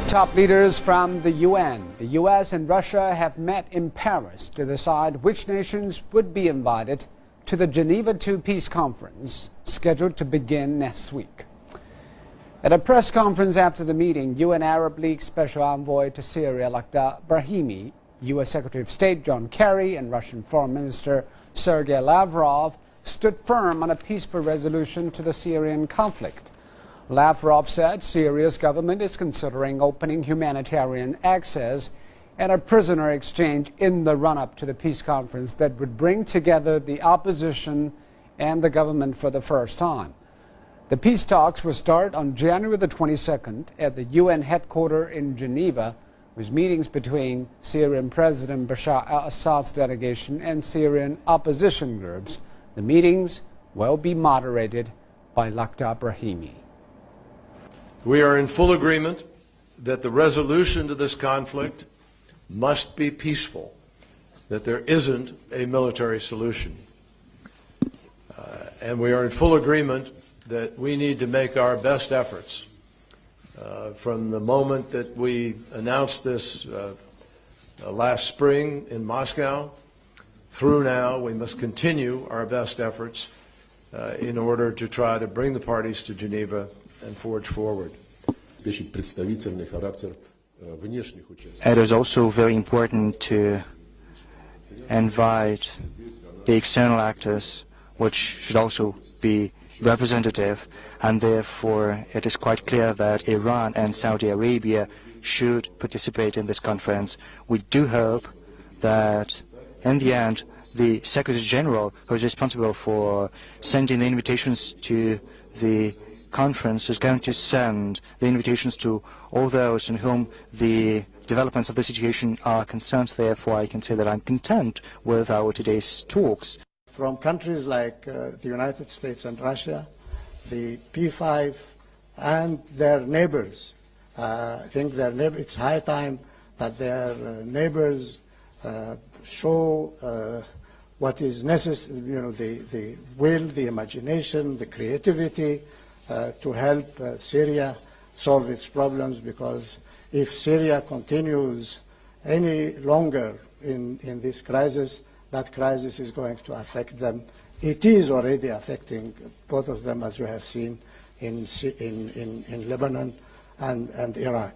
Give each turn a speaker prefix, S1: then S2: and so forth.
S1: Top leaders from the UN, the US and Russia have met in Paris to decide which nations would be invited to the Geneva II peace conference scheduled to begin next week. At a press conference after the meeting, UN Arab League Special Envoy to Syria Lakhdar Brahimi, US Secretary of State John Kerry and Russian Foreign Minister Sergei Lavrov stood firm on a peaceful resolution to the Syrian conflict. Lavrov said Syria's government is considering opening humanitarian access and a prisoner exchange in the run-up to the peace conference that would bring together the opposition and the government for the first time. The peace talks will start on January the 22nd at the UN headquarters in Geneva, with meetings between Syrian President Bashar al-Assad's delegation and Syrian opposition groups. The meetings will be moderated by Lakhdar Brahimi.
S2: We are in full agreement that the resolution to this conflict must be peaceful, that there isn't a military solution. And we are in full agreement that we need to make our best efforts. From the moment that we announced this last spring in Moscow through now, we must continue our best efforts in order to try to bring the parties to Geneva and forge forward.
S3: It is also very important to invite the external actors, which should also be representative, and therefore it is quite clear that Iran and Saudi Arabia should participate in this conference. We do hope that in the end the Secretary General, who is responsible for sending the invitations to the conference, is going to send the invitations to all those in whom the developments of the situation are concerned. Therefore, I can say that I'm content with our today's talks.
S4: From countries like the United States and Russia, the P5 and their neighbors, I think it's high time that their neighbors show what is necessary, the will, the imagination, the creativity to help Syria solve its problems, because if Syria continues any longer in this crisis, that crisis is going to affect them. It is already affecting both of them, as you have seen in Lebanon and Iraq.